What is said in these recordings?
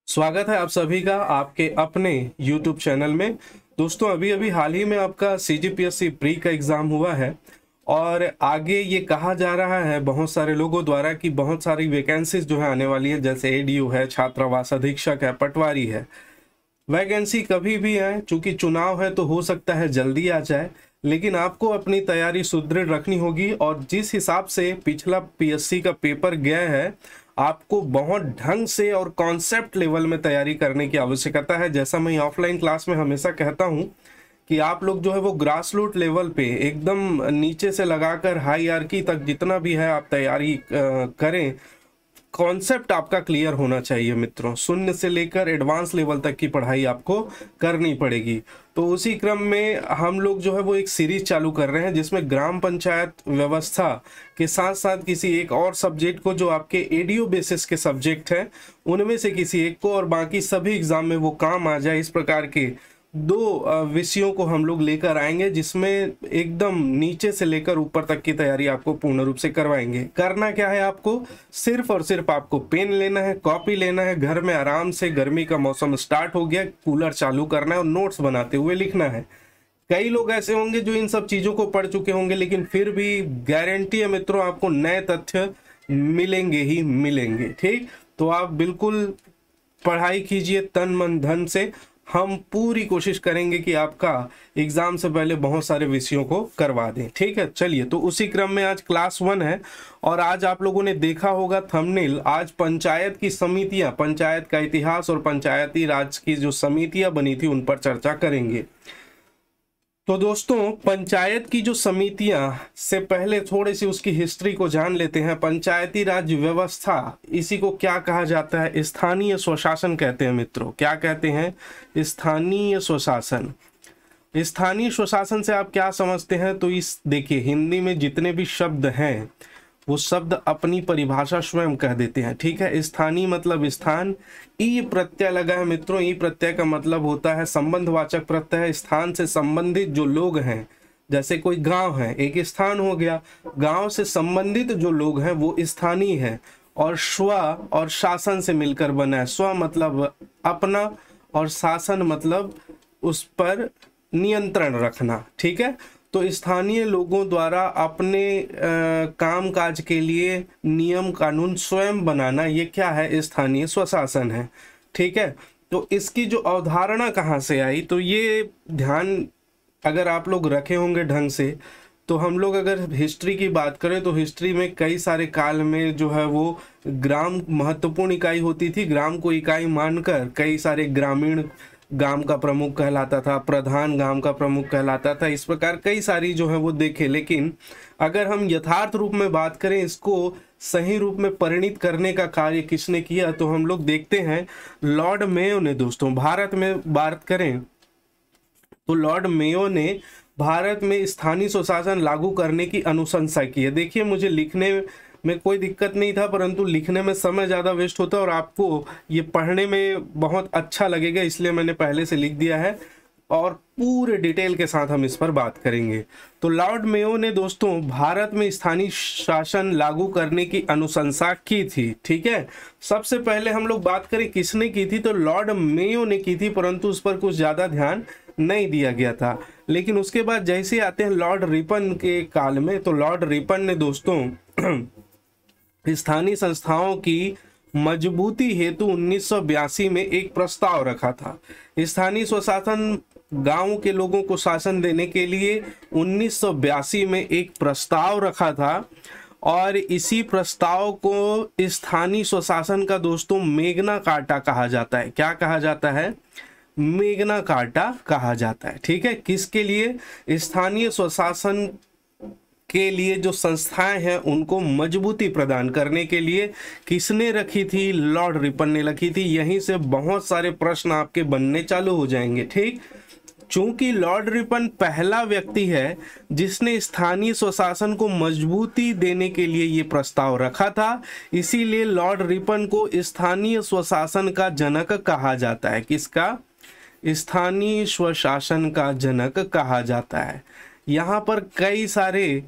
स्वागत है आप सभी का आपके अपने YouTube चैनल में। दोस्तों अभी अभी हाल ही में आपका CGPSC प्री का एग्ज़ाम हुआ है और आगे ये कहा जा रहा है बहुत सारे लोगों द्वारा कि बहुत सारी वैकेंसीज जो है आने वाली है, जैसे ADU है, छात्रावास अधीक्षक है, पटवारी है। वैकेंसी कभी भी आए, चूंकि चुनाव है तो हो सकता है जल्दी आ जाए, लेकिन आपको अपनी तैयारी सुदृढ़ रखनी होगी। और जिस हिसाब से पिछला PSC का पेपर गया है, आपको बहुत ढंग से और कॉन्सेप्ट लेवल में तैयारी करने की आवश्यकता है। जैसा मैं ऑफलाइन क्लास में हमेशा कहता हूं कि आप लोग जो है वो ग्रास रूट लेवल पे एकदम नीचे से लगाकर हाईरार्की तक जितना भी है आप तैयारी करें। कॉन्सेप्ट आपका क्लियर होना चाहिए मित्रों, शून्य से लेकर एडवांस लेवल तक की पढ़ाई आपको करनी पड़ेगी। तो उसी क्रम में हम लोग जो है वो एक सीरीज चालू कर रहे हैं जिसमें ग्राम पंचायत व्यवस्था के साथ साथ किसी एक और सब्जेक्ट को, जो आपके एडीओ बेसिस के सब्जेक्ट हैं, उनमें से किसी एक को और बाकी सभी एग्जाम में वो काम आ जाए, इस प्रकार के दो विषयों को हम लोग लेकर आएंगे, जिसमें एकदम नीचे से लेकर ऊपर तक की तैयारी आपको पूर्ण रूप से करवाएंगे। करना क्या है, आपको सिर्फ और सिर्फ आपको पेन लेना है, कॉपी लेना है, घर में आराम से, गर्मी का मौसम स्टार्ट हो गया, कूलर चालू करना है और नोट्स बनाते हुए लिखना है। कई लोग ऐसे होंगे जो इन सब चीजों को पढ़ चुके होंगे, लेकिन फिर भी गारंटी है मित्रों आपको नए तथ्य मिलेंगे ही मिलेंगे। ठीक, तो आप बिल्कुल पढ़ाई कीजिए तन मन धन से। हम पूरी कोशिश करेंगे कि आपका एग्जाम से पहले बहुत सारे विषयों को करवा दें। ठीक है, चलिए, तो उसी क्रम में आज क्लास 1 है और आज आप लोगों ने देखा होगा थंबनेल, आज पंचायत की समितियां, पंचायत का इतिहास और पंचायती राज की जो समितियां बनी थी उन पर चर्चा करेंगे। तो दोस्तों पंचायत की जो समितियां से पहले थोड़ी सी उसकी हिस्ट्री को जान लेते हैं। पंचायती राज व्यवस्था, इसी को क्या कहा जाता है? स्थानीय स्वशासन कहते हैं मित्रों। क्या कहते हैं? स्थानीय स्वशासन। स्थानीय स्वशासन से आप क्या समझते हैं? तो इस देखिए, हिंदी में जितने भी शब्द हैं वो शब्द अपनी परिभाषा स्वयं कह देते हैं। ठीक है, स्थानीय मतलब स्थान, ई प्रत्यय लगा है मित्रों। ई प्रत्यय का मतलब होता है संबंधवाचक प्रत्यय। स्थान से संबंधित जो लोग हैं, जैसे कोई गांव है, एक स्थान हो गया, गांव से संबंधित जो लोग हैं वो स्थानीय है। और स्व और शासन से मिलकर बना है। स्व मतलब अपना और शासन मतलब उस पर नियंत्रण रखना। ठीक है, तो स्थानीय लोगों द्वारा अपने काम काज के लिए नियम कानून स्वयं बनाना, ये क्या है? स्थानीय स्वशासन है। ठीक है, तो इसकी जो अवधारणा कहाँ से आई, तो ये ध्यान अगर आप लोग रखे होंगे ढंग से, तो हम लोग अगर हिस्ट्री की बात करें तो हिस्ट्री में कई सारे काल में जो है वो ग्राम महत्वपूर्ण इकाई होती थी। ग्राम को इकाई मानकर कई सारे ग्रामीण गांव का प्रमुख कहलाता था, प्रधान गांव का प्रमुख कहलाता था। इस प्रकार कई सारी जो है वो देखे। लेकिन अगर हम यथार्थ रूप में बात करें, इसको सही रूप में परिणित करने का कार्य किसने किया, तो हम लोग देखते हैं लॉर्ड मेयो ने। दोस्तों भारत में बात करें तो लॉर्ड मेयो ने भारत में स्थानीय स्वशासन लागू करने की अनुशंसा की है। देखिए, मुझे लिखने में कोई दिक्कत नहीं था, परंतु लिखने में समय ज़्यादा वेस्ट होता है और आपको ये पढ़ने में बहुत अच्छा लगेगा, इसलिए मैंने पहले से लिख दिया है और पूरे डिटेल के साथ हम इस पर बात करेंगे। तो लॉर्ड मेयो ने दोस्तों भारत में स्थानीय शासन लागू करने की अनुशंसा की थी। ठीक है, सबसे पहले हम लोग बात करें किसने की थी, तो लॉर्ड मेयो ने की थी, परंतु उस पर कुछ ज़्यादा ध्यान नहीं दिया गया था। लेकिन उसके बाद जैसे आते हैं लॉर्ड रिपन के काल में, तो लॉर्ड रिपन ने दोस्तों स्थानीय संस्थाओं की मजबूती हेतु 1982 में एक प्रस्ताव रखा था। स्थानीय स्वशासन गांव के लोगों को शासन देने के लिए 1982 में एक प्रस्ताव रखा था और इसी प्रस्ताव को स्थानीय स्वशासन का दोस्तों मेगना कार्टा कहा जाता है। क्या कहा जाता है? मेगना कार्टा कहा जाता है। ठीक है, किसके लिए? स्थानीय स्वशासन के लिए जो संस्थाएं हैं उनको मजबूती प्रदान करने के लिए किसने रखी थी? लॉर्ड रिपन ने रखी थी। यहीं से बहुत सारे प्रश्न आपके बनने चालू हो जाएंगे। ठीक, चूंकि लॉर्ड रिपन पहला व्यक्ति है जिसने स्थानीय स्वशासन को मजबूती देने के लिए ये प्रस्ताव रखा था, इसीलिए लॉर्ड रिपन को स्थानीय स्वशासन का जनक कहा जाता है। किसका? स्थानीय स्वशासन का जनक कहा जाता है। यहाँ पर कई सारे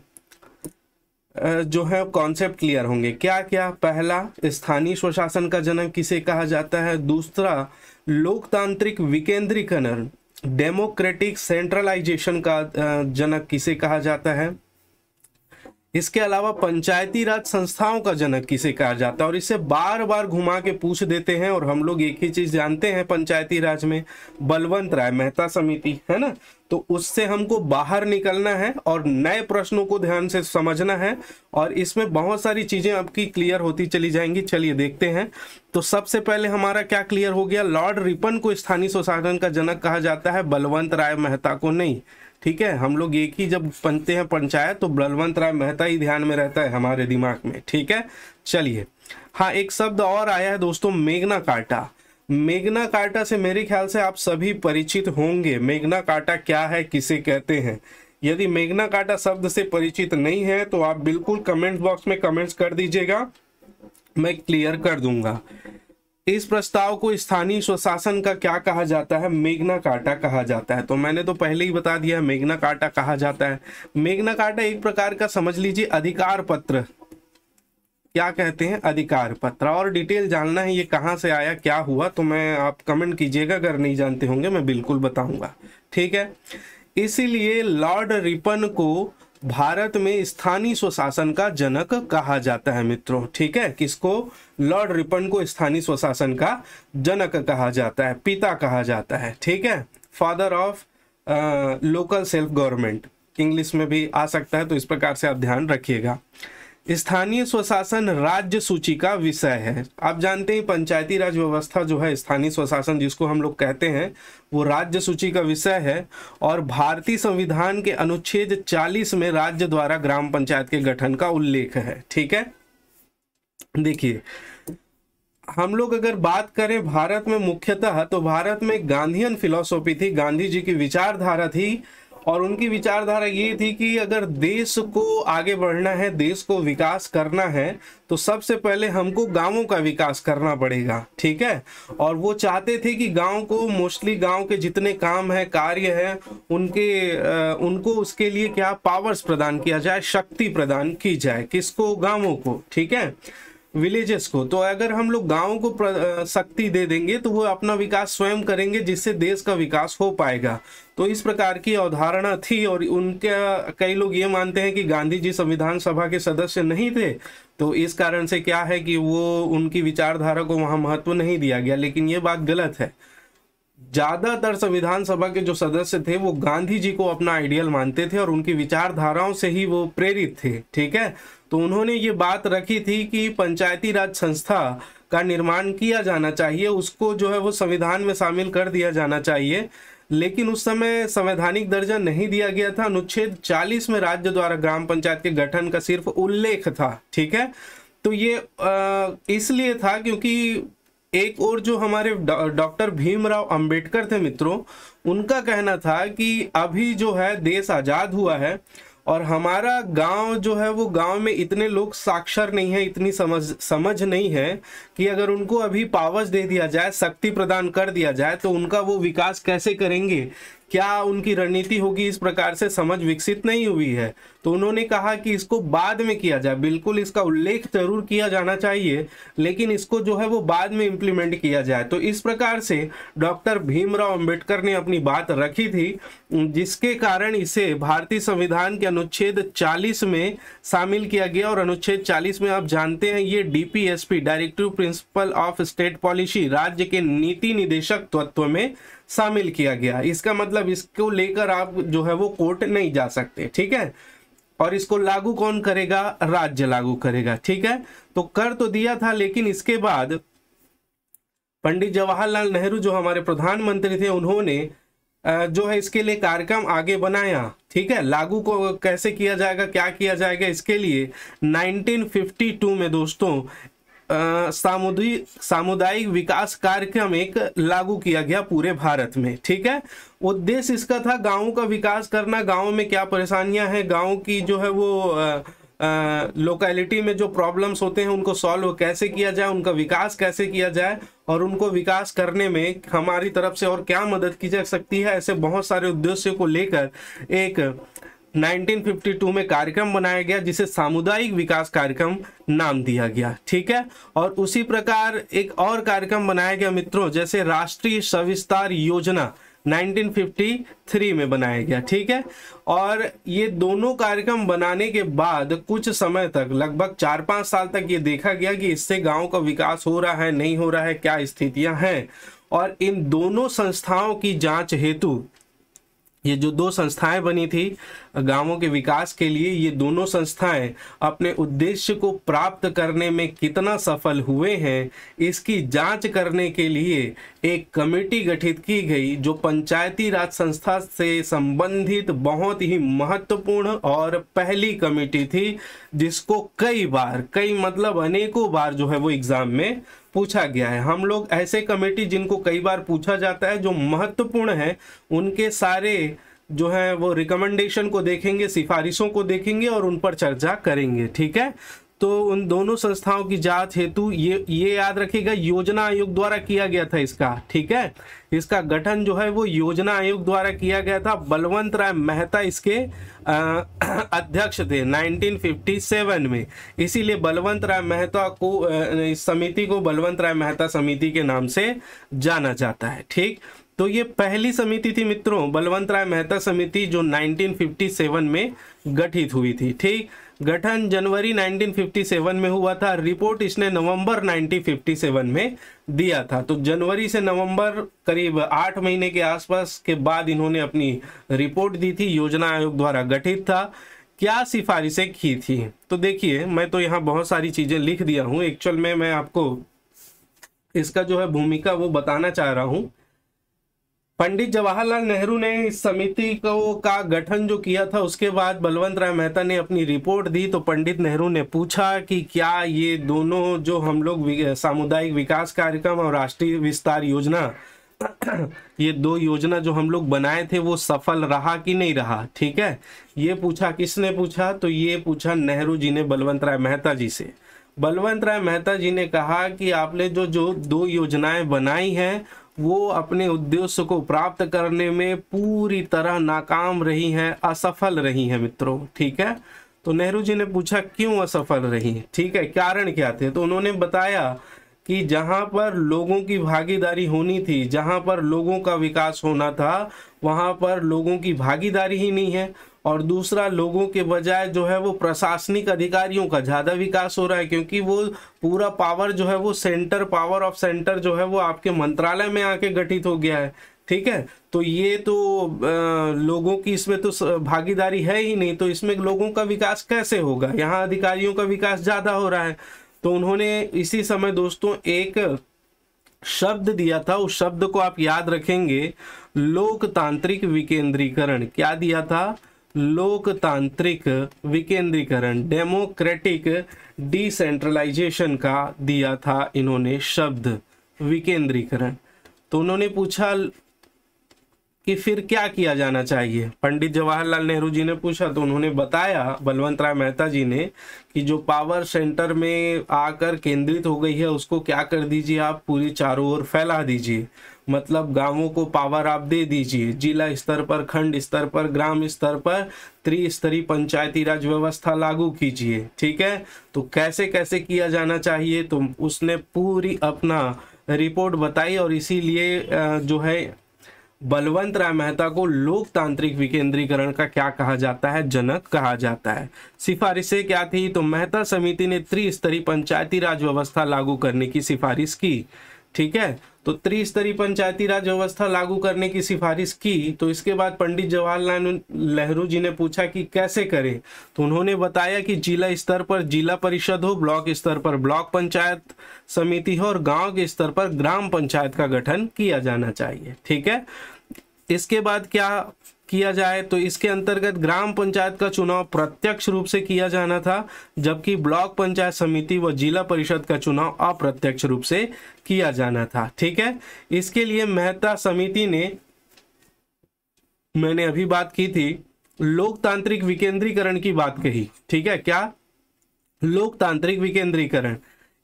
जो है कॉन्सेप्ट क्लियर होंगे। क्या क्या? पहला, स्थानीय स्वशासन का जनक किसे कहा जाता है। दूसरा, लोकतांत्रिक विकेंद्रीकरण डेमोक्रेटिक सेंट्रलाइजेशन का जनक किसे कहा जाता है। इसके अलावा पंचायती राज संस्थाओं का जनक किसे कहा जाता है। और इसे बार बार घुमा के पूछ देते हैं और हम लोग एक ही चीज जानते हैं पंचायती राज में, बलवंत राय मेहता समिति, है ना। तो उससे हमको बाहर निकलना है और नए प्रश्नों को ध्यान से समझना है और इसमें बहुत सारी चीजें आपकी क्लियर होती चली जाएंगी। चलिए देखते हैं। तो सबसे पहले हमारा क्या क्लियर हो गया, लॉर्ड रिपन को स्थानीय स्वशासन का जनक कहा जाता है, बलवंत राय मेहता को नहीं। ठीक है, हम लोग एक ही जब बनते हैं पंचायत तो बलवंत राय मेहता ही ध्यान में रहता है हमारे दिमाग में। ठीक है, चलिए। हाँ, एक शब्द और आया है दोस्तों, मेग्ना कार्टा। मेग्ना कार्टा से मेरे ख्याल से आप सभी परिचित होंगे। मेग्ना कार्टा क्या है, किसे कहते हैं। यदि मेग्ना कार्टा शब्द से परिचित नहीं है तो आप बिल्कुल कमेंट बॉक्स में कमेंट्स कर दीजिएगा, मैं क्लियर कर दूंगा। इस प्रस्ताव को स्थानीय स्वशासन का क्या कहा जाता है, मेग्ना कार्टा कहा जाता है। तो मैंने तो पहले ही बता दिया, मेग्ना कार्टा कहा जाता है। मेग्ना कार्टा एक प्रकार का समझ लीजिए अधिकार पत्र, क्या कहते हैं, अधिकार पत्र। और डिटेल जानना है ये कहाँ से आया, क्या हुआ, तो मैं आप कमेंट कीजिएगा, अगर नहीं जानते होंगे मैं बिल्कुल बताऊंगा। ठीक है, इसीलिए लॉर्ड रिपन को भारत में स्थानीय स्वशासन का जनक कहा जाता है मित्रों। ठीक है, किसको, लॉर्ड रिपन को स्थानीय स्वशासन का जनक कहा जाता है, पिता कहा जाता है। ठीक है, father of local self government English में भी आ सकता है, तो इस प्रकार से आप ध्यान रखिएगा। स्थानीय स्वशासन राज्य सूची का विषय है। आप जानते हैं पंचायती राज व्यवस्था जो है, स्थानीय स्वशासन जिसको हम लोग कहते हैं, वो राज्य सूची का विषय है। और भारतीय संविधान के अनुच्छेद 40 में राज्य द्वारा ग्राम पंचायत के गठन का उल्लेख है। ठीक है, देखिए हम लोग अगर बात करें भारत में मुख्यतः, तो भारत में गांधीयन फिलॉसफी थी, गांधी जी की विचारधारा थी। और उनकी विचारधारा ये थी कि अगर देश को आगे बढ़ना है, देश को विकास करना है, तो सबसे पहले हमको गांवों का विकास करना पड़ेगा। ठीक है, और वो चाहते थे कि गांव को, मोस्टली गांव के जितने काम है, कार्य है, उनको उसके लिए क्या पावर्स प्रदान किया जाए, शक्ति प्रदान की जाए। किसको, गांवों को। ठीक है, विलेजेस को। तो अगर हम लोग गांवों को शक्ति दे देंगे तो वो अपना विकास स्वयं करेंगे, जिससे देश का विकास हो पाएगा। तो इस प्रकार की अवधारणा थी। और उनका कई लोग ये मानते हैं कि गांधी जी संविधान सभा के सदस्य नहीं थे, तो इस कारण से क्या है कि वो उनकी विचारधारा को वहां महत्व नहीं दिया गया, लेकिन ये बात गलत है। ज्यादातर संविधान सभा के जो सदस्य थे वो गांधी जी को अपना आइडियल मानते थे और उनकी विचारधाराओं से ही वो प्रेरित थे। ठीक है, तो उन्होंने ये बात रखी थी कि पंचायती राज संस्था का निर्माण किया जाना चाहिए, उसको जो है वो संविधान में शामिल कर दिया जाना चाहिए। लेकिन उस समय संवैधानिक दर्जा नहीं दिया गया था। अनुच्छेद 40 में राज्य द्वारा ग्राम पंचायत के गठन का सिर्फ उल्लेख था। ठीक है, तो ये इसलिए था क्योंकि एक और जो हमारे डॉक्टर भीमराव अंबेडकर थे मित्रों, उनका कहना था कि अभी जो है देश आजाद हुआ है और हमारा गांव जो है वो गांव में इतने लोग साक्षर नहीं है, इतनी समझ नहीं है कि अगर उनको अभी पावर्स दे दिया जाए, शक्ति प्रदान कर दिया जाए, तो उनका वो विकास कैसे करेंगे, क्या उनकी रणनीति होगी, इस प्रकार से समझ विकसित नहीं हुई है। तो उन्होंने कहा कि इसको बाद में किया जाए, बिल्कुल इसका उल्लेख जरूर किया जाना चाहिए, लेकिन इसको जो है वो बाद में इम्प्लीमेंट किया जाए। तो इस प्रकार से डॉक्टर भीमराव अंबेडकर ने अपनी बात रखी थी, जिसके कारण इसे भारतीय संविधान के अनुच्छेद 40 में शामिल किया गया। और अनुच्छेद 40 में आप जानते हैं ये DPSP directive principle of state policy राज्य के नीति निदेशक तत्व में शामिल किया गया। इसका मतलब इसको लेकर आप जो है वो कोर्ट नहीं जा सकते। ठीक है, और इसको लागू कौन करेगा, राज्य लागू करेगा। ठीक है, तो कर तो दिया था, लेकिन इसके बाद पंडित जवाहरलाल नेहरू जो हमारे प्रधानमंत्री थे, उन्होंने जो है इसके लिए कार्यक्रम आगे बनाया। ठीक है, लागू को कैसे किया जाएगा, क्या किया जाएगा, इसके लिए 1952 में दोस्तों सामुदायिक विकास कार्यक्रम एक लागू किया गया पूरे भारत में। ठीक है, उद्देश्य इसका था गांवों का विकास करना, गांवों में क्या परेशानियां हैं, गांव की जो है वो लोकेलिटी में जो प्रॉब्लम्स होते हैं उनको सॉल्व कैसे किया जाए, उनका विकास कैसे किया जाए, और उनको विकास करने में हमारी तरफ से और क्या मदद की जा सकती है। ऐसे बहुत सारे उद्देश्यों को लेकर एक 1952 में कार्यक्रम बनाया गया जिसे सामुदायिक विकास कार्यक्रम नाम दिया गया। ठीक है, और उसी प्रकार एक और कार्यक्रम बनाया गया मित्रों, जैसे राष्ट्रीय सविस्तार योजना 1953 में बनाया गया। ठीक है, और ये दोनों कार्यक्रम बनाने के बाद कुछ समय तक, लगभग 4-5 साल तक ये देखा गया कि इससे गांव का विकास हो रहा है, नहीं हो रहा है, क्या स्थितियां हैं। और इन दोनों संस्थाओं की जांच हेतु ये जो 2 संस्थाएं बनी थी गांवों के विकास के लिए, ये दोनों संस्थाएं अपने उद्देश्य को प्राप्त करने में कितना सफल हुए हैं, इसकी जांच करने के लिए एक कमेटी गठित की गई, जो पंचायती राज संस्था से संबंधित बहुत ही महत्वपूर्ण और पहली कमेटी थी, जिसको कई मतलब अनेकों बार जो है वो एग्जाम में पूछा गया है। हम लोग ऐसे कमेटी जिनको कई बार पूछा जाता है, जो महत्वपूर्ण है, उनके सारे जो है वो रिकमेंडेशन को देखेंगे, सिफारिशों को देखेंगे और उन पर चर्चा करेंगे। ठीक है, तो उन दोनों संस्थाओं की जांच हेतु ये याद रखिएगा, योजना आयोग द्वारा किया गया था इसका। ठीक है, इसका गठन जो है वो योजना आयोग द्वारा किया गया था। बलवंत राय मेहता इसके अध्यक्ष थे 1957 में, इसीलिए बलवंत राय मेहता को, इस समिति को बलवंत राय मेहता समिति के नाम से जाना जाता है। ठीक, तो ये पहली समिति थी मित्रों, बलवंत राय मेहता समिति, जो 1957 में गठित हुई थी। ठीक, गठन जनवरी 1957 में हुआ था, रिपोर्ट इसने नवंबर 1957 में दिया था। तो जनवरी से नवंबर करीब 8 महीने के आसपास के बाद इन्होंने अपनी रिपोर्ट दी थी। योजना आयोग द्वारा गठित था। क्या सिफारिशें की थी, तो देखिए मैं तो यहाँ बहुत सारी चीजें लिख दिया हूँ। एक्चुअल में मैं आपको इसका जो है भूमिका वो बताना चाह रहा हूँ। पंडित जवाहरलाल नेहरू ने इस समिति को का गठन जो किया था, उसके बाद बलवंत राय मेहता ने अपनी रिपोर्ट दी। तो पंडित नेहरू ने पूछा कि क्या ये दोनों जो हम लोग सामुदायिक विकास कार्यक्रम और राष्ट्रीय विस्तार योजना, ये 2 योजना जो हम लोग बनाए थे वो सफल रहा कि नहीं रहा। ठीक है, ये पूछा, किसने पूछा, तो ये पूछा नेहरू जी ने बलवंत राय मेहता जी से। बलवंत राय मेहता जी ने कहा कि आपने जो 2 योजनाएं बनाई हैं वो अपने उद्देश्य को प्राप्त करने में पूरी तरह नाकाम रही हैं, असफल रही हैं मित्रों। ठीक है, तो नेहरू जी ने पूछा क्यों असफल रही, ठीक है, कारण क्या थे। तो उन्होंने बताया कि जहां पर लोगों की भागीदारी होनी थी, जहां पर लोगों का विकास होना था, वहां पर लोगों की भागीदारी ही नहीं है। और दूसरा, लोगों के बजाय जो है वो प्रशासनिक अधिकारियों का ज्यादा विकास हो रहा है, क्योंकि वो पूरा पावर जो है वो सेंटर, पावर ऑफ सेंटर जो है वो आपके मंत्रालय में आके गठित हो गया है। ठीक है, तो ये तो लोगों की इसमें तो भागीदारी है ही नहीं, तो इसमें लोगों का विकास कैसे होगा, यहाँ अधिकारियों का विकास ज्यादा हो रहा है। तो उन्होंने इसी समय दोस्तों एक शब्द दिया था, उस शब्द को आप याद रखेंगे, लोकतांत्रिक विकेंद्रीकरण। क्या दिया था, लोकतांत्रिक विकेंद्रीकरण, डेमोक्रेटिक डिसेंट्रलाइजेशन का दिया था इन्होंने शब्द, विकेंद्रीकरण। तो उन्होंने पूछा कि फिर क्या किया जाना चाहिए, पंडित जवाहरलाल नेहरू जी ने पूछा। तो उन्होंने बताया, बलवंत राय मेहता जी ने, कि जो पावर सेंटर में आकर केंद्रित हो गई है उसको क्या कर दीजिए, आप पूरी चारों ओर फैला दीजिए। मतलब गांवों को पावर आप दे दीजिए, जिला स्तर पर, खंड स्तर पर, ग्राम स्तर पर त्रिस्तरीय पंचायती राज व्यवस्था लागू कीजिए। ठीक है, तो कैसे कैसे किया जाना चाहिए, तो उसने पूरी अपना रिपोर्ट बताई। और इसीलिए जो है बलवंत राय मेहता को लोकतांत्रिक विकेंद्रीकरण का क्या कहा जाता है, जनक कहा जाता है। सिफारिशें क्या थी, तो मेहता समिति ने त्रिस्तरीय पंचायती राज व्यवस्था लागू करने की सिफारिश की। ठीक है, तो त्रिस्तरीय पंचायती राज व्यवस्था लागू करने की सिफारिश की। तो इसके बाद पंडित जवाहरलाल नेहरू जी ने पूछा कि कैसे करें, तो उन्होंने बताया कि जिला स्तर पर जिला परिषद हो, ब्लॉक स्तर पर ब्लॉक पंचायत समिति हो और गांव के स्तर पर ग्राम पंचायत का गठन किया जाना चाहिए। ठीक है, इसके बाद क्या किया जाए, तो इसके अंतर्गत ग्राम पंचायत का चुनाव प्रत्यक्ष रूप से किया जाना था, जबकि ब्लॉक पंचायत समिति व जिला परिषद का चुनाव अप्रत्यक्ष रूप से किया जाना था। ठीक है, इसके लिए मेहता समिति ने, मैंने अभी बात की थी, लोकतांत्रिक विकेंद्रीकरण की बात कही। ठीक है, क्या लोकतांत्रिक विकेंद्रीकरण,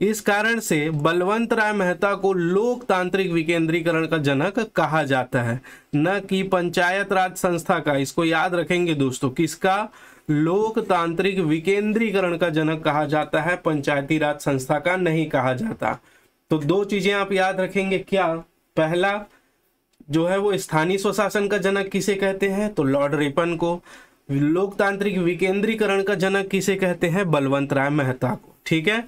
इस कारण से बलवंत राय मेहता को लोकतांत्रिक विकेंद्रीकरण का जनक कहा जाता है, न कि पंचायत राज संस्था का। इसको याद रखेंगे दोस्तों, किसका? लोकतांत्रिक विकेंद्रीकरण का जनक कहा जाता है, पंचायती राज संस्था का नहीं कहा जाता। तो दो चीजें आप याद रखेंगे, क्या? पहला जो है वो स्थानीय स्वशासन का जनक किसे कहते हैं? तो लॉर्ड रिपन को। लोकतांत्रिक विकेंद्रीकरण का जनक किसे कहते हैं? बलवंत राय मेहता को। ठीक है।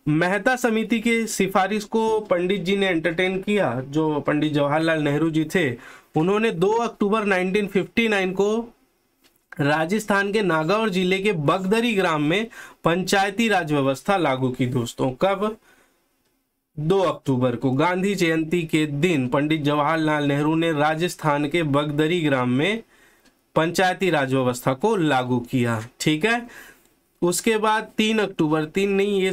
मेहता समिति के सिफारिश को पंडित जी ने एंटरटेन किया, जो पंडित जवाहरलाल नेहरू जी थे। उन्होंने 2 अक्टूबर 1959 को राजस्थान के नागौर जिले के बगदरी ग्राम में पंचायती राज व्यवस्था लागू की दोस्तों। कब? 2 अक्टूबर को, गांधी जयंती के दिन पंडित जवाहरलाल नेहरू ने राजस्थान के बगदरी ग्राम में पंचायती राज व्यवस्था को लागू किया। ठीक है। उसके बाद 3 अक्टूबर, 3 नहीं ये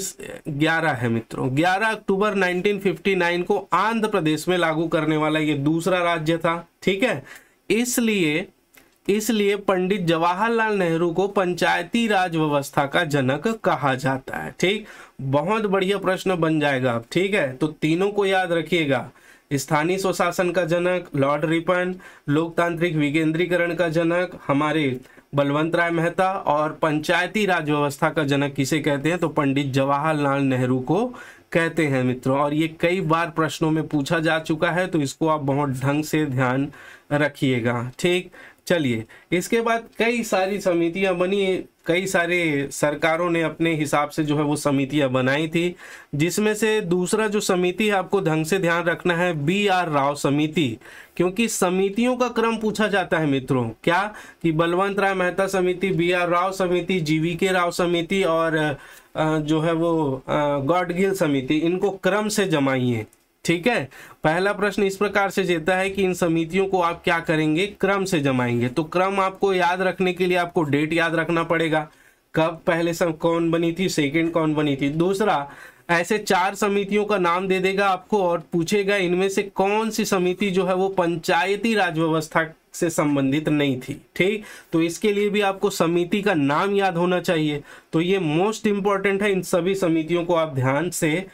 11 है मित्रों, 11 अक्टूबर 1959 को आंध्र प्रदेश में लागू करने वाला ये दूसरा राज्य था। ठीक है। इसलिए पंडित जवाहरलाल नेहरू को पंचायती राज व्यवस्था का जनक कहा जाता है। ठीक, बहुत बढ़िया प्रश्न बन जाएगा अब। ठीक है, तो तीनों को याद रखिएगा। स्थानीय स्वशासन का जनक लॉर्ड रिपन, लोकतांत्रिक विकेंद्रीकरण का जनक हमारे बलवंत राय मेहता, और पंचायती राज व्यवस्था का जनक किसे कहते हैं? तो पंडित जवाहरलाल नेहरू को कहते हैं मित्रों। और ये कई बार प्रश्नों में पूछा जा चुका है, तो इसको आप बहुत ढंग से ध्यान रखिएगा। ठीक, चलिए इसके बाद कई सारी समितियां बनी, कई सारे सरकारों ने अपने हिसाब से जो है वो समितियां बनाई थी, जिसमें से दूसरा जो समिति है आपको ढंग से ध्यान रखना है, BR राव समिति। क्योंकि समितियों का क्रम पूछा जाता है मित्रों, क्या कि बलवंत राय मेहता समिति, BR राव समिति, GVK राव समिति और जो है वो गॉडगिल समिति, इनको क्रम से जमाइए। ठीक है। पहला प्रश्न इस प्रकार से देता है कि इन समितियों को आप क्या करेंगे? क्रम से जमाएंगे। तो क्रम आपको याद रखने के लिए आपको डेट याद रखना पड़ेगा, कब पहले कौन बनी थी, सेकंड कौन बनी थी। दूसरा, ऐसे 4 समितियों का नाम दे देगा आपको और पूछेगा इनमें से कौन सी समिति जो है वो पंचायती राज व्यवस्था से संबंधित नहीं थी। ठीक, तो इसके लिए भी आपको समिति का नाम याद होना चाहिए। तो ये मोस्ट इंपॉर्टेंट है, इन सभी समितियों को आप ध्यान से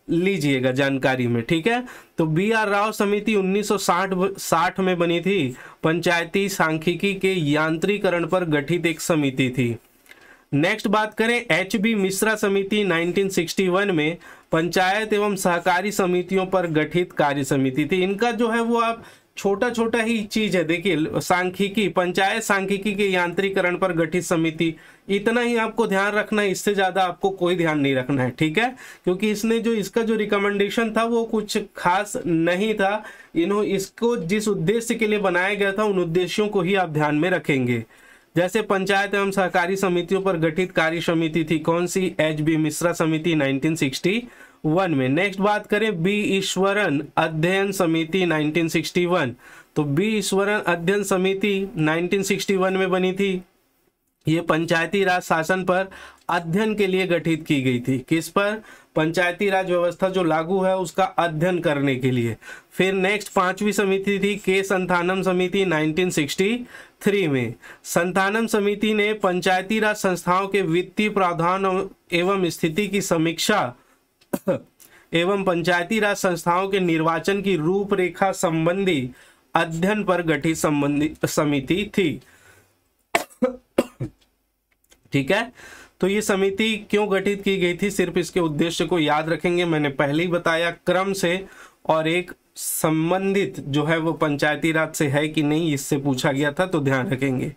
लीजिएगा जानकारी में। ठीक है। तो BR राव समिति 1960 में बनी थी, पंचायती सांख्यिकी के यांत्रिकरण पर गठित एक समिति थी। नेक्स्ट बात करें, HB मिश्रा समिति 1961 में पंचायत एवं सहकारी समितियों पर गठित कार्य समिति थी। इनका जो है वो आप छोटा छोटा ही चीज है, देखिए सांख्यिकी, पंचायत सांख्यिकी के यांत्रिकरण पर गठित समिति, इतना ही आपको ध्यान रखना है, इससे ज्यादा आपको कोई ध्यान नहीं रखना है। ठीक है, क्योंकि इसने जो इसका जो रिकमेंडेशन था वो कुछ खास नहीं था, इसको जिस उद्देश्य के लिए बनाया गया था उन उद्देश्यों को ही आप ध्यान में रखेंगे। जैसे पंचायत एवं सहकारी समितियों पर गठित कार्य समिति थी कौन सी? HB मिश्रा समिति 1961 में। नेक्स्ट बात करें B ईश्वरन अध्ययन समिति 1961, तो B ईश्वरन अध्ययन समिति 1961 में बनी थी। ये पंचायती राज शासन पर अध्ययन के लिए गठित की गई थी। किस पर? पंचायती राज व्यवस्था जो लागू है उसका अध्ययन करने के लिए। फिर नेक्स्ट 5वीं समिति थी के संथानम समिति 1963 में। संथानम समिति ने पंचायती राज संस्थाओं के वित्तीय प्रावधान एवं स्थिति की समीक्षा एवं पंचायती राज संस्थाओं के निर्वाचन की रूपरेखा संबंधी अध्ययन पर गठित संबंधित समिति थी। ठीक है, तो ये समिति क्यों गठित की गई थी, सिर्फ इसके उद्देश्य को याद रखेंगे। मैंने पहले ही बताया क्रम से, और एक संबंधित जो है वो पंचायती राज से है कि नहीं, इससे पूछा गया था, तो ध्यान रखेंगे।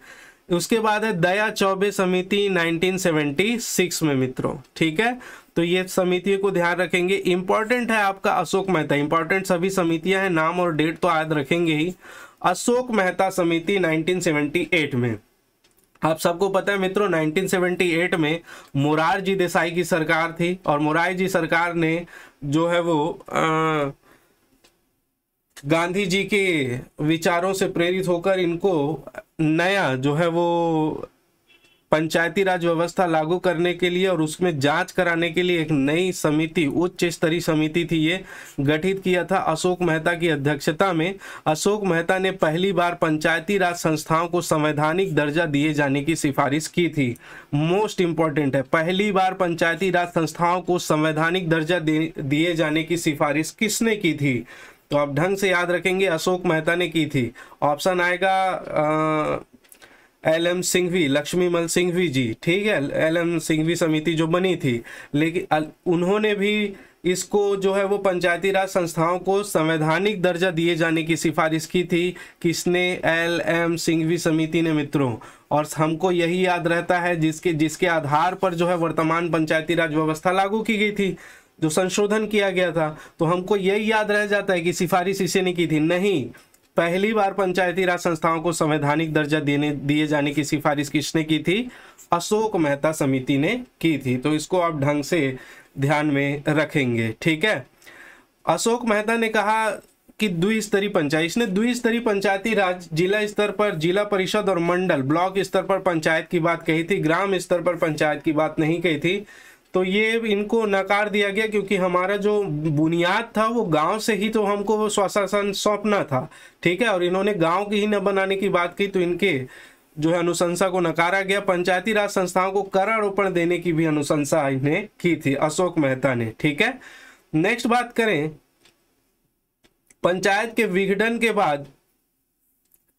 उसके बाद है दया चौबे समिति 1976 में मित्रों। ठीक है, तो ये समितियों को ध्यान रखेंगे। इंपॉर्टेंट है आपका अशोक मेहता, इंपॉर्टेंट सभी समितियां हैं, नाम और डेट तो याद रखेंगे ही। अशोक मेहता समिति 1978 में, आप सबको पता है मित्रों 1978 में मोरारजी देसाई की सरकार थी, और मोरारजी सरकार ने जो है वो गांधी जी के विचारों से प्रेरित होकर इनको नया जो है वो पंचायती राज व्यवस्था लागू करने के लिए और उसमें जांच कराने के लिए एक नई समिति, उच्च स्तरीय समिति थी, ये गठित किया था अशोक मेहता की अध्यक्षता में। अशोक मेहता ने पहली बार पंचायती राज संस्थाओं को संवैधानिक दर्जा दिए जाने की सिफारिश की थी। मोस्ट इंपॉर्टेंट है, पहली बार पंचायती राज संस्थाओं को संवैधानिक दर्जा दिए जाने की सिफारिश किसने की थी? तो आप ढंग से याद रखेंगे, अशोक मेहता ने की थी। ऑप्शन आएगा LM सिंघवी, लक्ष्मीमल सिंघवी जी, ठीक है। LM सिंघवी समिति जो बनी थी, लेकिन उन्होंने भी इसको जो है वो पंचायती राज संस्थाओं को संवैधानिक दर्जा दिए जाने की सिफारिश की थी। किसने? LM सिंघवी समिति ने मित्रों। और हमको यही याद रहता है जिसके आधार पर जो है वर्तमान पंचायती राज व्यवस्था लागू की गई थी, जो संशोधन किया गया था। तो हमको यही याद रह जाता है कि सिफारिश इसे ने की थी। नहीं, पहली बार पंचायती राज संस्थाओं को संवैधानिक दर्जा दिए जाने की सिफारिश किसने की थी? अशोक मेहता समिति ने की थी। तो इसको आप ढंग से ध्यान में रखेंगे, ठीक है। अशोक मेहता ने कहा कि द्विस्तरीय पंचायत, इसने द्विस्तरीय पंचायती राज, जिला स्तर पर जिला परिषद और मंडल ब्लॉक स्तर पर पंचायत की बात कही थी, ग्राम स्तर पर पंचायत की बात नहीं कही थी। तो ये इनको नकार दिया गया क्योंकि हमारा जो बुनियाद था वो गांव से ही तो हमको वो स्वशासन सौंपना था, ठीक है। और इन्होंने गांव की ही न बनाने की बात की, तो इनके जो है अनुशंसा को नकारा गया। पंचायती राज संस्थाओं को करारोपण देने की भी अनुशंसा इन्हें की थी अशोक मेहता ने, ठीक है। नेक्स्ट बात करें, पंचायत के विघटन के बाद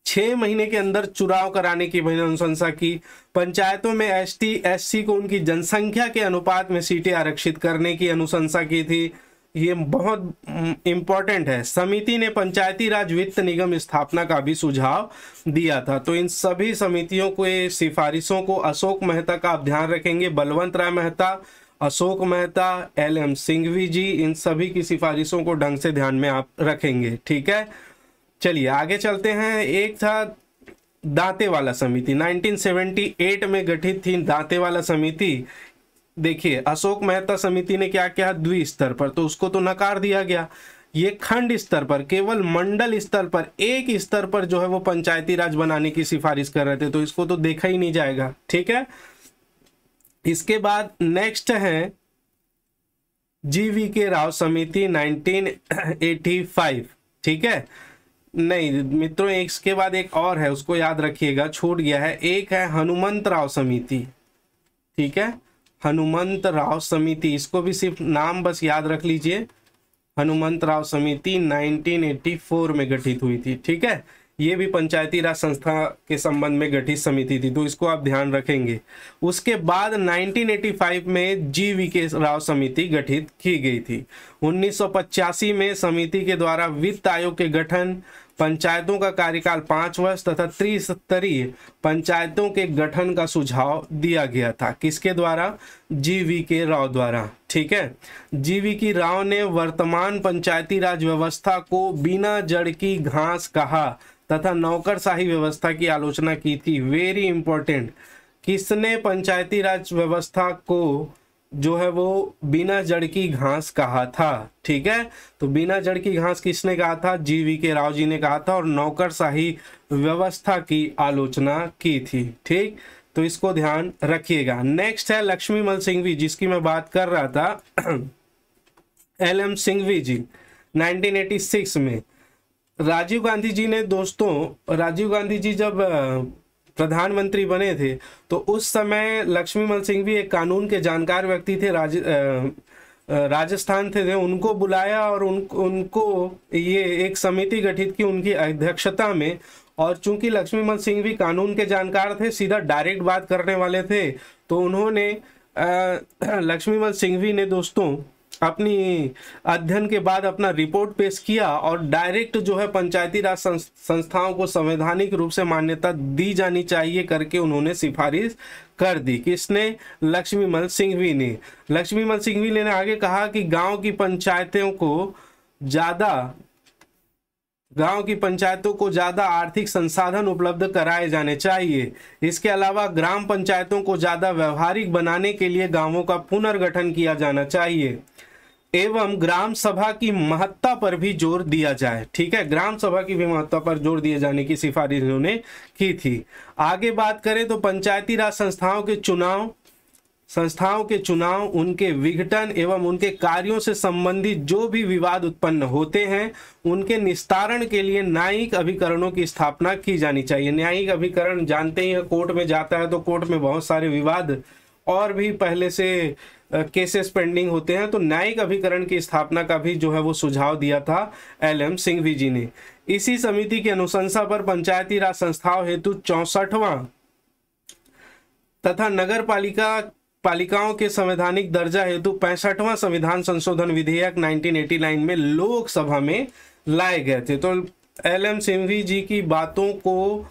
6 महीने के अंदर चुनाव कराने की मैंने अनुशंसा की। पंचायतों में ST SC को उनकी जनसंख्या के अनुपात में सीटें आरक्षित करने की अनुशंसा की थी। ये बहुत इंपॉर्टेंट है। समिति ने पंचायती राज वित्त निगम स्थापना का भी सुझाव दिया था। तो इन सभी समितियों को, सिफारिशों को अशोक मेहता का आप ध्यान रखेंगे, बलवंत राय मेहता, अशोक मेहता, LM सिंघवी जी, इन सभी की सिफारिशों को ढंग से ध्यान में आप रखेंगे, ठीक है। चलिए आगे चलते हैं। एक था दांतेवाला समिति, 1978 में गठित थी दांतेवाला समिति। देखिए अशोक मेहता समिति ने क्या किया, द्विस्तर पर, तो उसको तो नकार दिया गया। ये खंड स्तर पर, केवल मंडल स्तर पर, एक स्तर पर जो है वो पंचायती राज बनाने की सिफारिश कर रहे थे, तो इसको तो देखा ही नहीं जाएगा, ठीक है। इसके बाद नेक्स्ट है GVK राव समिति 1985, ठीक है। नहीं मित्रों, इसके बाद एक और है, उसको याद रखिएगा, छूट गया है। एक है हनुमंत राव समिति, ठीक है, हनुमंत राव समिति, इसको भी सिर्फ नाम बस याद रख लीजिए। हनुमंत राव समिति 1984 में गठित हुई थी, ठीक है। ये भी पंचायती राज संस्था के संबंध में गठित समिति थी, तो इसको आप ध्यान रखेंगे। उसके बाद 1985 में GVK राव समिति गठित की गई थी। 1985 में समिति के द्वारा वित्त आयोग के गठन, पंचायतों का कार्यकाल 5 वर्ष तथा त्रिस्तरीय पंचायतों के गठन का सुझाव दिया गया था। किसके द्वारा? GVK राव द्वारा, ठीक है। GVK राव ने वर्तमान पंचायती राज व्यवस्था को बिना जड़ की घास कहा तथा नौकरशाही व्यवस्था की आलोचना की थी। वेरी इंपॉर्टेंट, किसने पंचायती राज व्यवस्था को जो है वो बिना जड़ की घास कहा था, ठीक है। तो बिना जड़ की घास किसने कहा था? GVK राव जी ने कहा था, और नौकरशाही व्यवस्था की आलोचना की थी, ठीक। तो इसको ध्यान रखिएगा। नेक्स्ट है लक्ष्मीमल सिंघवी, जिसकी मैं बात कर रहा था, LM सिंघवी जी 1986 में। राजीव गांधी जी ने, दोस्तों राजीव गांधी जी जब प्रधानमंत्री बने थे तो उस समय लक्ष्मीमल सिंघवी एक कानून के जानकार व्यक्ति थे, राजस्थान थे, उनको बुलाया और उनको ये एक समिति गठित की उनकी अध्यक्षता में। और चूंकि लक्ष्मीमल सिंघवी कानून के जानकार थे, सीधा डायरेक्ट बात करने वाले थे, तो उन्होंने लक्ष्मीमल सिंघवी ने दोस्तों अपनी अध्ययन के बाद अपना रिपोर्ट पेश किया और डायरेक्ट जो है पंचायती राज संस्थाओं को संवैधानिक रूप से मान्यता दी जानी चाहिए करके उन्होंने सिफारिश कर दी। किसने? लक्ष्मीमल सिंघवी ने। लक्ष्मीमल सिंघवी ने आगे कहा कि गांव की पंचायतों को ज्यादा आर्थिक संसाधन उपलब्ध कराए जाने चाहिए। इसके अलावा ग्राम पंचायतों को ज्यादा व्यवहारिक बनाने के लिए गांवों का पुनर्गठन किया जाना चाहिए। एवं ग्राम सभा की महत्ता पर भी जोर दिया जाए। ठीक है, ग्राम सभा की भी महत्ता पर जोर दिए जाने की सिफारिश इन्होंने की थी। आगे बात करें तो पंचायती राज संस्थाओं के चुनाव, उनके विघटन एवं उनके कार्यों से संबंधित जो भी विवाद उत्पन्न होते हैं उनके निस्तारण के लिए न्यायिक अभिकरणों की स्थापना की जानी चाहिए। न्यायिक अभिकरण जानते ही हैं, कोर्ट में जाता है तो कोर्ट में बहुत सारे विवाद और भी पहले से केसेस पेंडिंग होते हैं, तो न्यायिक अभिकरण की स्थापना का भी जो है वो सुझाव दिया था LM सिंघवी जी ने। इसी समिति की अनुशंसा पर पंचायती राज संस्थाओं हेतु 64वां तथा नगर पालिकाओं के संवैधानिक दर्जा हेतु 65वां संविधान संशोधन विधेयक 1989 में लोकसभा में लाए गए थे। तो LM सिंघवी जी की बातों को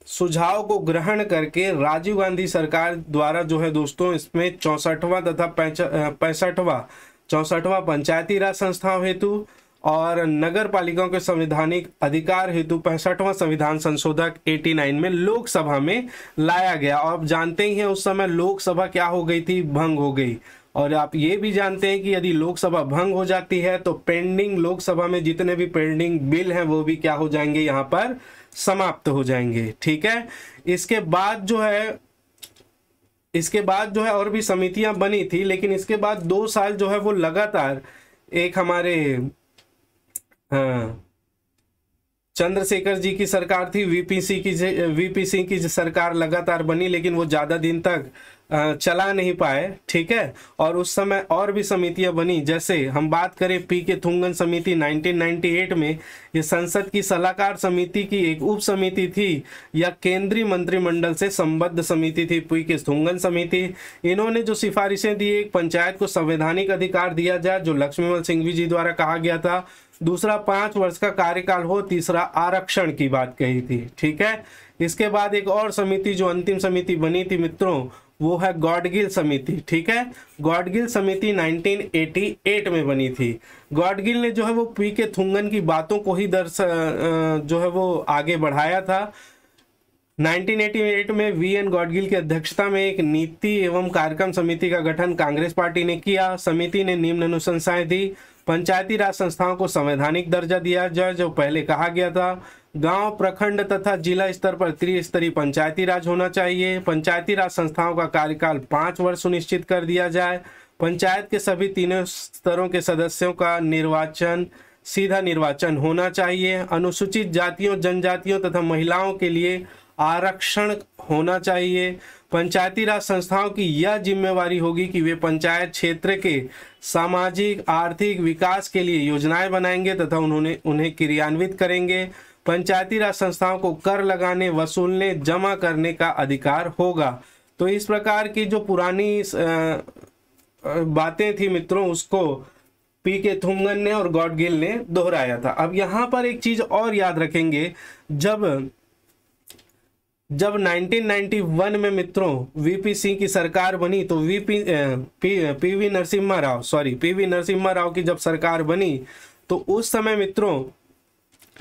सुझाव को ग्रहण करके राजीव गांधी सरकार द्वारा जो है दोस्तों इसमें 64वां तथा 64वां पंचायती राज संस्थाओं हेतु और नगर पालिकाओं के संवैधानिक अधिकार हेतु 65वां संविधान संशोधक 89 में लोकसभा में लाया गया। और आप जानते ही हैं उस समय लोकसभा क्या हो गई थी, भंग हो गई। और आप ये भी जानते हैं कि यदि लोकसभा भंग हो जाती है तो पेंडिंग लोकसभा में जितने भी पेंडिंग बिल हैं वो भी क्या हो जाएंगे, यहाँ पर समाप्त हो जाएंगे। ठीक है, इसके बाद जो है और भी समितियां बनी थी, लेकिन इसके बाद 2 साल जो है वो लगातार एक हमारे चंद्रशेखर जी की सरकार थी, वीपी सिंह की सरकार लगातार बनी, लेकिन वो ज्यादा दिन तक चला नहीं पाए। ठीक है, और उस समय और भी समितियां बनी, जैसे हम बात करें पीके थुंगन समिति 1998 में, ये संसद की सलाहकार समिति की एक उप समिति थी या केंद्रीय मंत्रिमंडल से संबद्ध समिति थी पीके थुंगन समिति। इन्होंने जो सिफारिशें दी, एक पंचायत को संवैधानिक अधिकार दिया जाए जो लक्ष्मीमल सिंघवी जी द्वारा कहा गया था, दूसरा 5 वर्ष का कार्यकाल हो, तीसरा आरक्षण की बात कही थी। ठीक है, इसके बाद एक और समिति जो अंतिम समिति बनी थी मित्रों वो है गॉडगिल समिति। ठीक है, गॉडगिल समिति 1988 में बनी थी। गॉडगिल ने जो है वो पीके थुंगन की बातों को ही जो है वो आगे बढ़ाया था। 1988 में VN गॉडगिल की अध्यक्षता में एक नीति एवं कार्यक्रम समिति का गठन कांग्रेस पार्टी ने किया। समिति ने निम्न अनुशंसाएं दी, पंचायती राज संस्थाओं को संवैधानिक दर्जा दिया जाए जो पहले कहा गया था, गांव, प्रखंड तथा जिला स्तर पर त्रिस्तरीय पंचायती राज होना चाहिए, पंचायती राज संस्थाओं का कार्यकाल 5 वर्ष सुनिश्चित कर दिया जाए, पंचायत के सभी तीनों स्तरों के सदस्यों का सीधा निर्वाचन होना चाहिए, अनुसूचित जातियों, जनजातियों तथा महिलाओं के लिए आरक्षण होना चाहिए, पंचायती राज संस्थाओं की यह जिम्मेवारी होगी कि वे पंचायत क्षेत्र के सामाजिक आर्थिक विकास के लिए योजनाएं बनाएंगे तथा उन्हें क्रियान्वित करेंगे, पंचायती राज संस्थाओं को कर लगाने, वसूलने, जमा करने का अधिकार होगा। तो इस प्रकार की जो पुरानी बातें थी मित्रों उसको पीके थुंगन ने और गॉडगिल ने दोहराया था। अब यहाँ पर एक चीज और याद रखेंगे, जब 1991 में मित्रों वीपी सिंह की सरकार बनी तो पीवी नरसिम्हा राव की जब सरकार बनी तो उस समय मित्रों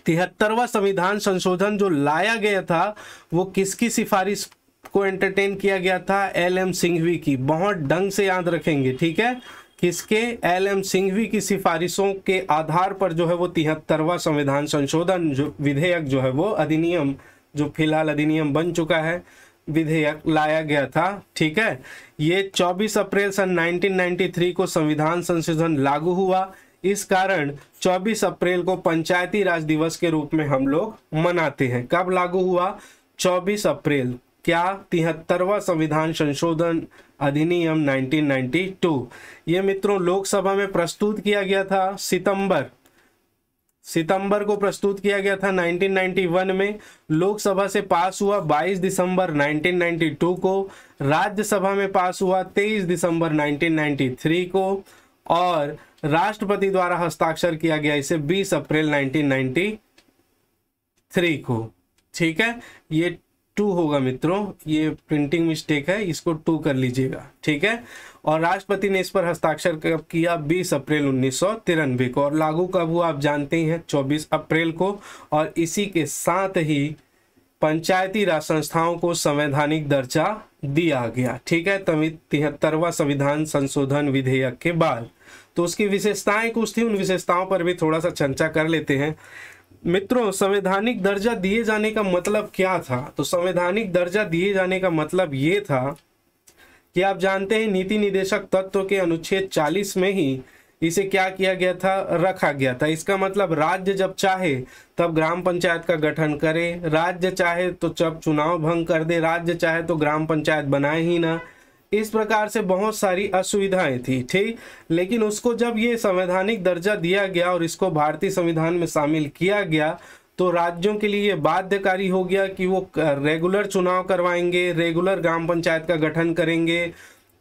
73वां संविधान संशोधन जो लाया गया था वो किसकी सिफारिश को एंटरटेन किया गया था, LM सिंघवी की। बहुत ढंग से याद रखेंगे, ठीक है, किसके, LM सिंघवी की सिफारिशों के आधार पर जो है वो 73वां संविधान संशोधन जो विधेयक जो है वो अधिनियम, जो फिलहाल अधिनियम बन चुका है, विधेयक लाया गया था। ठीक है, ये 24 अप्रैल सन 1993 को संविधान संशोधन लागू हुआ। इस कारण 24 अप्रैल को पंचायती राज दिवस के रूप में हम लोग मनाते हैं। कब लागू हुआ, 24 अप्रैल। क्या, 73वां संविधान संशोधन अधिनियम 1992। ये मित्रों लोकसभा में प्रस्तुत किया गया था सितंबर को प्रस्तुत किया गया था 1991 में, लोकसभा से पास हुआ 22 दिसंबर 1992 को, राज्यसभा में पास हुआ 23 दिसंबर 1993 को और राष्ट्रपति द्वारा हस्ताक्षर किया गया इसे 20 अप्रैल 1993 को। ठीक है, ये 2 होगा मित्रों, ये प्रिंटिंग मिस्टेक है, इसको 2 कर लीजिएगा। ठीक है, और राष्ट्रपति ने इस पर हस्ताक्षर कब किया, 20 अप्रैल 1993 को, और लागू कब हुआ आप जानते हैं 24 अप्रैल को। और इसी के साथ ही पंचायती राज संस्थाओं को संवैधानिक दर्जा दिया गया। ठीक है, 73वां संविधान संशोधन विधेयक के बाद। तो उसकी विशेषताएं कुछ थी, उन विशेषताओं पर भी थोड़ा सा चर्चा कर लेते हैं। मित्रों, संवैधानिक दर्जा दिए जाने का मतलब क्या था? तो संवैधानिक दर्जा दिए जाने का मतलब ये था कि आप जानते हैं नीति निदेशक तत्व के अनुच्छेद 40 में ही इसे क्या किया गया था, रखा गया था। इसका मतलब राज्य जब चाहे तब ग्राम पंचायत का गठन करे, राज्य चाहे तो जब चुनाव भंग कर दे, राज्य चाहे तो ग्राम पंचायत बनाए ही ना। इस प्रकार से बहुत सारी असुविधाएं थी। ठीक, लेकिन उसको जब ये संवैधानिक दर्जा दिया गया और इसको भारतीय संविधान में शामिल किया गया तो राज्यों के लिए बाध्यकारी हो गया कि वो रेगुलर चुनाव करवाएंगे, रेगुलर ग्राम पंचायत का गठन करेंगे,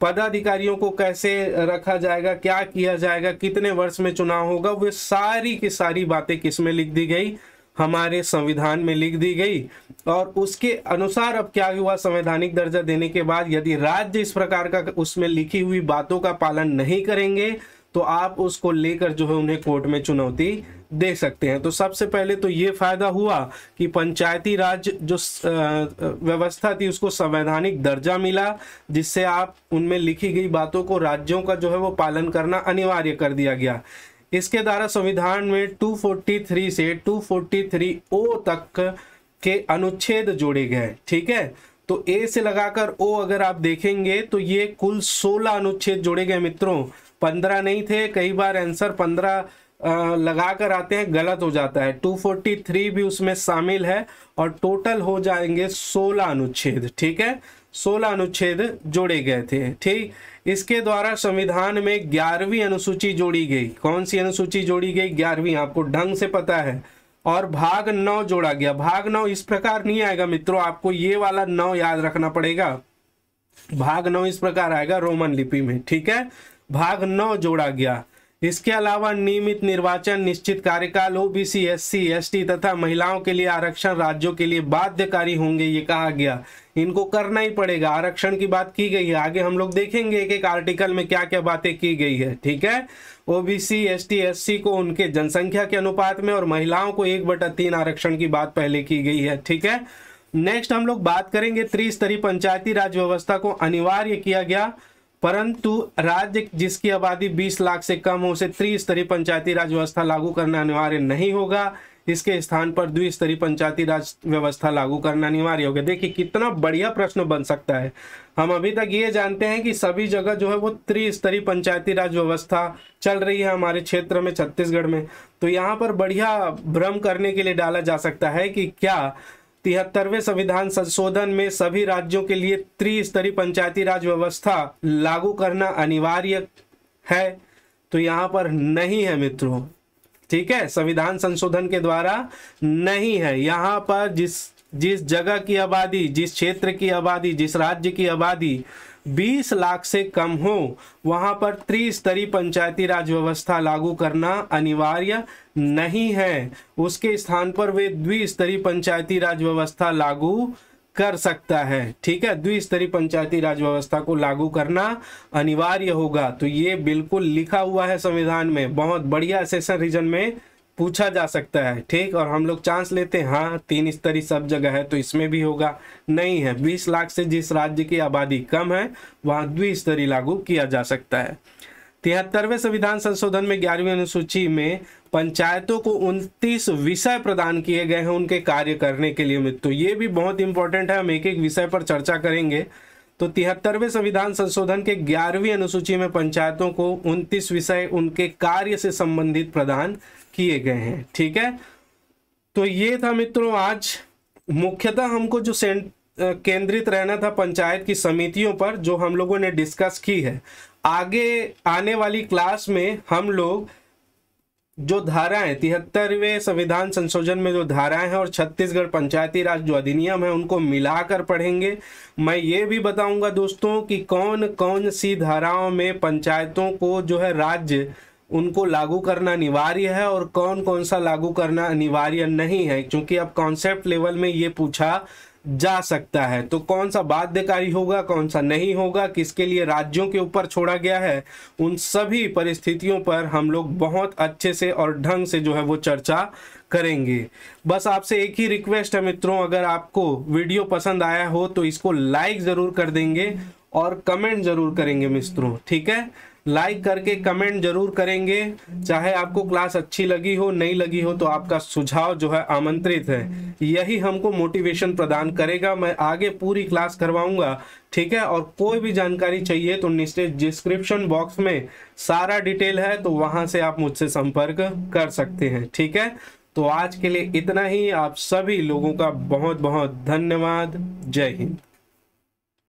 पदाधिकारियों को कैसे रखा जाएगा, क्या किया जाएगा, कितने वर्ष में चुनाव होगा, वो सारी की सारी बातें किस में लिख दी गई, हमारे संविधान में लिख दी गई। और उसके अनुसार अब क्या हुआ, संवैधानिक दर्जा देने के बाद यदि राज्य इस प्रकार का उसमें लिखी हुई बातों का पालन नहीं करेंगे तो आप उसको लेकर जो है उन्हें कोर्ट में चुनौती दे सकते हैं। तो सबसे पहले तो ये फायदा हुआ कि पंचायती राज जो व्यवस्था थी उसको संवैधानिक दर्जा मिला, जिससे आप उनमें लिखी गई बातों को राज्यों का जो है वो पालन करना अनिवार्य कर दिया गया। इसके द्वारा संविधान में 243 से 243O तक के अनुच्छेद जोड़े गए। ठीक है, तो ए से लगाकर ओ अगर आप देखेंगे तो ये कुल 16 अनुच्छेद जोड़े गए मित्रों, 15 नहीं थे। कई बार आंसर 15 लगा कर आते हैं, गलत हो जाता है। 243 भी उसमें शामिल है और टोटल हो जाएंगे 16 अनुच्छेद। ठीक है, 16 अनुच्छेद जोड़े गए थे। ठीक, इसके द्वारा संविधान में 11वीं अनुसूची जोड़ी गई। कौन सी अनुसूची जोड़ी गई? 11वीं, आपको ढंग से पता है। और भाग 9 जोड़ा गया। भाग 9 इस प्रकार नहीं आएगा मित्रों, आपको ये वाला 9 याद रखना पड़ेगा। भाग 9 इस प्रकार आएगा रोमन लिपि में। ठीक है, भाग 9 जोड़ा गया। इसके अलावा नियमित निर्वाचन, निश्चित कार्यकाल, ओबीसी, एससी, एसटी तथा महिलाओं के लिए आरक्षण राज्यों के लिए बाध्यकारी होंगे, ये कहा गया। इनको करना ही पड़ेगा। आरक्षण की बात की गई है, आगे हम लोग देखेंगे एक एक आर्टिकल में क्या क्या बातें की गई है। ठीक है, ओबीसी, एसटी, एससी को उनके जनसंख्या के अनुपात में और महिलाओं को 1/3 आरक्षण की बात पहले की गई है। ठीक है, नेक्स्ट हम लोग बात करेंगे त्रिस्तरीय पंचायती राज व्यवस्था को अनिवार्य किया गया, परंतु राज्य जिसकी आबादी 20 लाख से कम हो उसे त्रिस्तरीय पंचायती राज व्यवस्था लागू करना अनिवार्य नहीं होगा। इसके स्थान पर द्विस्तरीय पंचायती राज व्यवस्था लागू करना अनिवार्य होगा। देखिए कितना बढ़िया प्रश्न बन सकता है। हम अभी तक ये जानते हैं कि सभी जगह जो है वो त्रिस्तरीय पंचायती राज व्यवस्था चल रही है हमारे क्षेत्र में, छत्तीसगढ़ में। तो यहाँ पर बढ़िया भ्रम करने के लिए डाला जा सकता है कि क्या 73वें संविधान संशोधन में सभी राज्यों के लिए त्रिस्तरीय पंचायती राज व्यवस्था लागू करना अनिवार्य है? तो यहाँ पर नहीं है मित्रों। ठीक है, संविधान संशोधन के द्वारा नहीं है। यहाँ पर जिस जगह की आबादी, जिस क्षेत्र की आबादी, जिस राज्य की आबादी 20 लाख से कम हो वहां पर त्रिस्तरीय पंचायती राज व्यवस्था लागू करना अनिवार्य नहीं है। उसके स्थान पर वे द्विस्तरीय पंचायती राज व्यवस्था लागू कर सकता है। ठीक है, द्विस्तरीय पंचायती राज व्यवस्था को लागू करना अनिवार्य होगा। तो ये बिल्कुल लिखा हुआ है संविधान में, बहुत बढ़िया सेशन रीजन में पूछा जा सकता है। ठीक, और हम लोग चांस लेते हैं, हाँ 3 स्तरीय सब जगह है तो इसमें भी होगा। नहीं है, 20 लाख से जिस राज्य की आबादी कम है वहां द्विस्तरीय लागू किया जा सकता है। 73वें संविधान संशोधन में 11वीं अनुसूची में पंचायतों को 29 विषय प्रदान किए गए हैं उनके कार्य करने के लिए। मित्रों ये भी बहुत इंपॉर्टेंट है, हम एक एक विषय पर चर्चा करेंगे। तो 73वें संविधान संशोधन के 11वीं अनुसूची में पंचायतों को 29 विषय उनके कार्य से संबंधित प्रदान किए गए हैं। ठीक है, तो ये था मित्रों आज मुख्यतः हमको जो केंद्रित रहना था पंचायत की समितियों पर, जो हम लोगों ने डिस्कस की है। आगे आने वाली क्लास में हम लोग जो धाराएं 73वें संविधान संशोधन में जो धाराएं हैं और छत्तीसगढ़ पंचायती राज जो अधिनियम है उनको मिलाकर पढ़ेंगे। मैं ये भी बताऊंगा दोस्तों कि कौन कौन सी धाराओं में पंचायतों को जो है राज्य उनको लागू करना अनिवार्य है और कौन कौन सा लागू करना अनिवार्य नहीं है, क्योंकि अब कॉन्सेप्ट लेवल में ये पूछा जा सकता है। तो कौन सा बाध्यकारी होगा, कौन सा नहीं होगा, किसके लिए राज्यों के ऊपर छोड़ा गया है, उन सभी परिस्थितियों पर हम लोग बहुत अच्छे से और ढंग से जो है वो चर्चा करेंगे। बस आपसे एक ही रिक्वेस्ट है मित्रों, अगर आपको वीडियो पसंद आया हो तो इसको लाइक जरूर कर देंगे और कमेंट जरूर करेंगे मित्रों, ठीक है। लाइक करके कमेंट जरूर करेंगे। चाहे आपको क्लास अच्छी लगी हो, नहीं लगी हो, तो आपका सुझाव जो है आमंत्रित है। यही हमको मोटिवेशन प्रदान करेगा। मैं आगे पूरी क्लास करवाऊंगा, ठीक है। और कोई भी जानकारी चाहिए तो नीचे डिस्क्रिप्शन बॉक्स में सारा डिटेल है, तो वहां से आप मुझसे संपर्क कर सकते हैं, ठीक है। तो आज के लिए इतना ही। आप सभी लोगों का बहुत बहुत धन्यवाद। जय हिंद।